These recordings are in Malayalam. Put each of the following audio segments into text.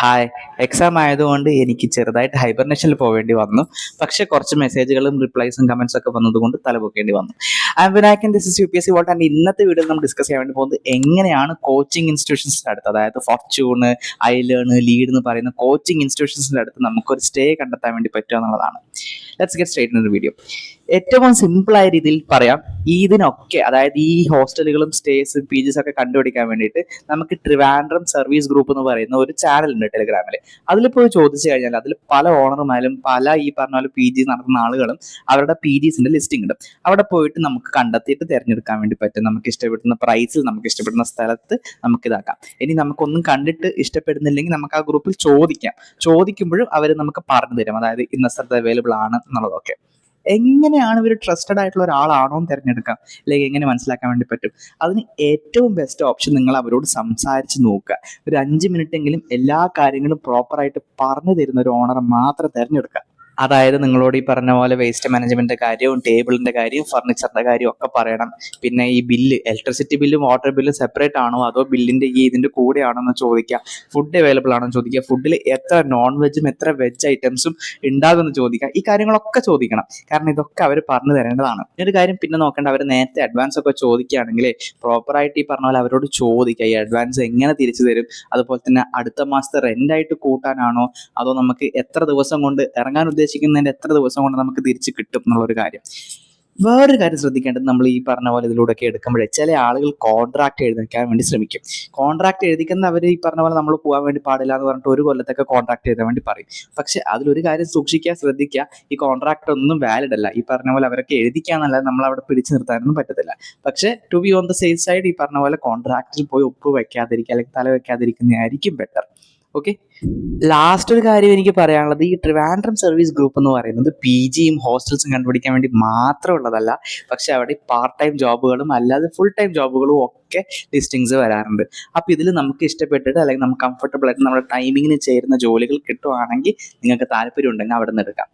ഹായ്. എക്സാം ആയതുകൊണ്ട് എനിക്ക് ചെറുതായിട്ട് ഹൈബർനേഷനിൽ പോവേണ്ടി വന്നു. പക്ഷേ കുറച്ച് മെസ്സേജുകളും റിപ്ലൈസും കമന്റ്സ് ഒക്കെ വന്നതുകൊണ്ട് തല പൊക്കേണ്ടി വന്നു. Vinayakan, this is UPSC volt. And ഇന്നത്തെ വീഡിയോയിൽ നമ്മൾ ഡിസ്കസ് ചെയ്യാൻ വേണ്ടി പോകുന്നത് എങ്ങനെയാണ് കോച്ചിങ് ഇൻസ്റ്റിറ്റ്യൂഷൻസിൻ്റെ അടുത്ത്, അതായത് ഫോർച്യൂണ്, ഐലേൺ, ലീഡ് എന്ന് പറയുന്ന കോച്ചിങ് ഇൻസ്റ്റിറ്റ്യൂഷൻസിൻ്റെ അടുത്ത് നമുക്കൊരു സ്റ്റേ കണ്ടെത്താൻ വേണ്ടി പറ്റുക എന്നുള്ളതാണ്. Let's get straight in the video. ഏറ്റവും സിമ്പിളായ രീതിയിൽ പറയാം, ഇതിനൊക്കെ അതായത് ഈ ഹോസ്റ്റലുകളും സ്റ്റേസും PGs ഒക്കെ കണ്ടുപിടിക്കാൻ വേണ്ടിയിട്ട് നമുക്ക് ട്രിവാൻഡ്രം സർവീസ് ഗ്രൂപ്പ് എന്ന് പറയുന്ന ഒരു ചാനൽ ഉണ്ട് ടെലിഗ്രാമിൽ. അതിൽ പോയി ചോദിച്ചു കഴിഞ്ഞാൽ അതിൽ പല ഓണർമാരും പല ഈ പറഞ്ഞ പോലെ PG നടത്തുന്ന ആളുകളും അവരുടെ PGസിന്റെ ലിസ്റ്റിംഗ് ഉണ്ട്. അവിടെ പോയിട്ട് നമുക്ക് കണ്ടെത്തിയിട്ട് തിരഞ്ഞെടുക്കാൻ വേണ്ടി പറ്റും. നമുക്ക് ഇഷ്ടപ്പെടുന്ന പ്രൈസിൽ നമുക്ക് ഇഷ്ടപ്പെടുന്ന സ്ഥലത്ത് നമുക്ക് ഇതാക്കാം. ഇനി നമുക്കൊന്നും കണ്ടിട്ട് ഇഷ്ടപ്പെടുന്നില്ലെങ്കിൽ നമുക്ക് ആ ഗ്രൂപ്പിൽ ചോദിക്കാം. ചോദിക്കുമ്പോഴും അവർ നമുക്ക് പറഞ്ഞു തരും, അതായത് ഇന്ന സ്ഥലത്ത് അവൈലബിൾ ആണ് എന്നുള്ളതൊക്കെ. എങ്ങനെയാണ് ഇവർ ട്രസ്റ്റഡ് ആയിട്ടുള്ള ഒരാളാണോ എന്ന് തിരഞ്ഞെടുക്കാം, അല്ലെങ്കിൽ എങ്ങനെ മനസ്സിലാക്കാൻ വേണ്ടി പറ്റും? അതിന് ഏറ്റവും ബെസ്റ്റ് ഓപ്ഷൻ നിങ്ങൾ അവരോട് സംസാരിച്ച് നോക്കുക. ഒരു 5 മിനിറ്റെങ്കിലും എല്ലാ കാര്യങ്ങളും പ്രോപ്പറായിട്ട് പറഞ്ഞു തരുന്ന ഒരു ഓണറെ മാത്രം തിരഞ്ഞെടുക്കുക. അതായത് നിങ്ങളോട് ഈ പറഞ്ഞ പോലെ വേസ്റ്റ് മാനേജ്മെന്റിന്റെ കാര്യവും ടേബിളിന്റെ കാര്യവും ഫർണിച്ചറിന്റെ കാര്യവും ഒക്കെ പറയണം. പിന്നെ ഈ ബില്ല്, ഇലക്ട്രിസിറ്റി ബില്ലും വാട്ടർ ബില്ലും സെപ്പറേറ്റ് ആണോ അതോ ബില്ലിന്റെ ഇതിന്റെ കൂടെ ആണോ എന്ന് ചോദിക്കുക. ഫുഡ് അവൈലബിൾ ആണോ എന്ന് ചോദിക്കുക. ഫുഡിൽ എത്ര നോൺ വെജും എത്ര വെജ് ഐറ്റംസും ഉണ്ടാകുമെന്ന് ചോദിക്കുക. ഈ കാര്യങ്ങളൊക്കെ ചോദിക്കണം, കാരണം ഇതൊക്കെ അവർ പറഞ്ഞു തരേണ്ടതാണ്. ഒരു കാര്യം പിന്നെ നോക്കേണ്ട, അവർ നേരത്തെ അഡ്വാൻസ് ഒക്കെ ചോദിക്കുകയാണെങ്കിൽ പ്രോപ്പറായിട്ട് ഈ പറഞ്ഞ പോലെ അവരോട് ചോദിക്കുക, ഈ അഡ്വാൻസ് എങ്ങനെ തിരിച്ചു തരും, അതുപോലെ തന്നെ അടുത്ത മാസത്തെ റെന്റായിട്ട് കൂട്ടാനാണോ അതോ നമുക്ക് എത്ര ദിവസം കൊണ്ട് ഇറങ്ങാൻ ഉദ്ദേശിക്കുന്നതിന്റെ എത്ര ദിവസം കൊണ്ട് നമുക്ക് തിരിച്ച് കിട്ടും എന്നുള്ളൊരു കാര്യം. വേറൊരു കാര്യം ശ്രദ്ധിക്കേണ്ടത്, നമ്മൾ ഈ പറഞ്ഞ പോലെ ഇതിലൂടെയൊക്കെ എടുക്കുമ്പോഴേ ചില ആളുകൾ കോൺട്രാക്ട് എഴുതിക്കാൻ വേണ്ടി ശ്രമിക്കും. കോൺട്രാക്ട് എഴുതിക്കുന്ന അവർ ഈ പറഞ്ഞ പോലെ നമ്മൾ പോകാൻ വേണ്ടി പാടില്ല എന്ന് പറഞ്ഞിട്ട് ഒരു കൊല്ലത്തൊക്കെ കോൺട്രാക്ട് എഴുതാൻ വേണ്ടി പറയും. പക്ഷെ അതിലൊരു കാര്യം സൂക്ഷിക്കുക, ശ്രദ്ധിക്കുക, ഈ കോൺട്രാക്ട് ഒന്നും വാലിഡ് അല്ല. ഈ പറഞ്ഞ പോലെ അവരൊക്കെ എഴുതിക്കാന്നല്ലാതെ നമ്മൾ അവിടെ പിടിച്ചു നിർത്താനൊന്നും പറ്റത്തില്ല. പക്ഷെ to be on the safe side, ഈ പറഞ്ഞ പോലെ കോൺട്രാക്റ്റിൽ പോയി ഒപ്പ് വെക്കാതിരിക്കുക, അല്ലെങ്കിൽ തല വെക്കാതിരിക്കുന്നതായിരിക്കും ബെറ്റർ. ഓക്കെ. ലാസ്റ്റ് ഒരു കാര്യം എനിക്ക് പറയാനുള്ളത്, ഈ ട്രിവാൻഡ്രം സർവീസ് ഗ്രൂപ്പ് എന്ന് പറയുന്നത് PGയും ഹോസ്റ്റൽസും കണ്ടുപിടിക്കാൻ വേണ്ടി മാത്രമുള്ളതല്ല. പക്ഷെ അവിടെ പാർട്ട് ടൈം ജോബുകളും അല്ലാതെ ഫുൾ ടൈം ജോബുകളും ഒക്കെ ലിസ്റ്റിങ്സ് വരാറുണ്ട്. അപ്പോൾ ഇതിൽ നമുക്ക് ഇഷ്ടപ്പെട്ടിട്ട് അല്ലെങ്കിൽ നമുക്ക് കംഫർട്ടബിൾ ആയിട്ട് നമ്മുടെ ടൈമിങ്ങിന് ചേരുന്ന ജോലികൾ കിട്ടുവാണെങ്കിൽ നിങ്ങൾക്ക് താല്പര്യം ഉണ്ടെങ്കിൽ അവിടെ നിന്ന് എടുക്കാം.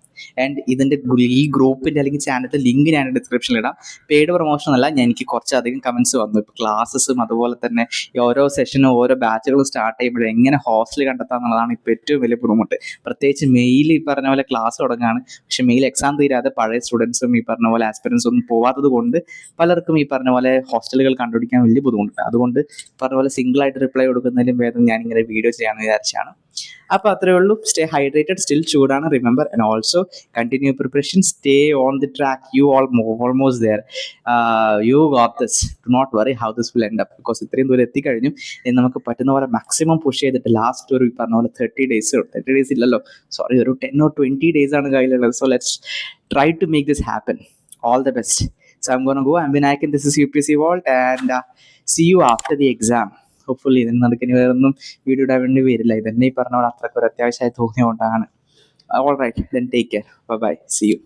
ആൻഡ് ഇതിൻ്റെ ഈ ഗ്രൂപ്പിൻ്റെ അല്ലെങ്കിൽ ചാനലിൻ്റെ ലിങ്ക് ഞാൻ ഡിസ്ക്രിപ്ഷനിൽ ഇടാം. പെയ്ഡ് പ്രൊമോഷൻ അല്ല, എനിക്ക് കുറച്ചധികം കമൻസ് വന്നു. ഇപ്പോൾ ക്ലാസ്സസും അതുപോലെ തന്നെ ഓരോ സെഷനും ഓരോ ബാച്ചുകളും സ്റ്റാർട്ട് ചെയ്യുമ്പോഴും എങ്ങനെ ഹോസ്റ്റൽ കണ്ടെത്താം എന്നുള്ളതാണ് ഇപ്പോൾ ഏറ്റവും വലിയ ബുദ്ധിമുട്ട്. പ്രത്യേകിച്ച് മെയിൽ ഈ പറഞ്ഞ പോലെ ക്ലാസ് തുടങ്ങാണ്, പക്ഷെ മെയിൽ എക്സാം തീരാതെ പഴയ സ്റ്റുഡൻസും ഈ പറഞ്ഞ പോലെ ആസ്പിറൻസും ഒന്നും പോവാത്തത് കൊണ്ട് പലർക്കും ഈ പറഞ്ഞ പോലെ ഹോസ്റ്റലുകൾ കണ്ടുപിടിക്കാൻ വലിയ ബുദ്ധിമുട്ടുണ്ട്. അതുകൊണ്ട് പറഞ്ഞ പോലെ സിംഗിളായിട്ട് റിപ്ലൈ കൊടുക്കുന്നതിലും ഭേദം ഞാനിങ്ങനെ വീഡിയോ ചെയ്യാമെന്ന് വിചാരിച്ചാണ്. അപ്പോൾ അത്രേ ഉള്ളൂ. സ്റ്റേ ഹൈഡ്രേറ്റഡ്, സ്റ്റിൽ ചൂടാണ്, remember, and also continue preparation, stay on the track, you almost there, you got this, do not worry how this will end up, because ഇത്രയും ദൂരം എത്തിക്കഴിഞ്ഞു. നമുക്ക് പറ്റുന്ന പോലെ മാക്സിമം പുഷ് ചെയ്തിട്ട് ലാസ്റ്റ് ഒരു പറഞ്ഞ പോലെ 30 days ഇല്ലല്ലോ, സോറി, ഒരു 10 or 20 days ആണ് കയ്യിലുള്ളത്. So let's try to make this happen. All the best. So I'm going to go. I'm Vinayakan. This is UPSC Vault, and see you after the exam. Hopefully ഇതിന് നടക്കുന്ന വേറൊന്നും വീഡിയോ ഇടാൻ വേണ്ടി വരില്ല. ഇതന്നെ ഈ പറഞ്ഞ പോലെ അത്രയ്ക്ക് ഒരു അത്യാവശ്യമായി തോന്നിയുകൊണ്ടാണ്. All right, then take care, bye bye, see U.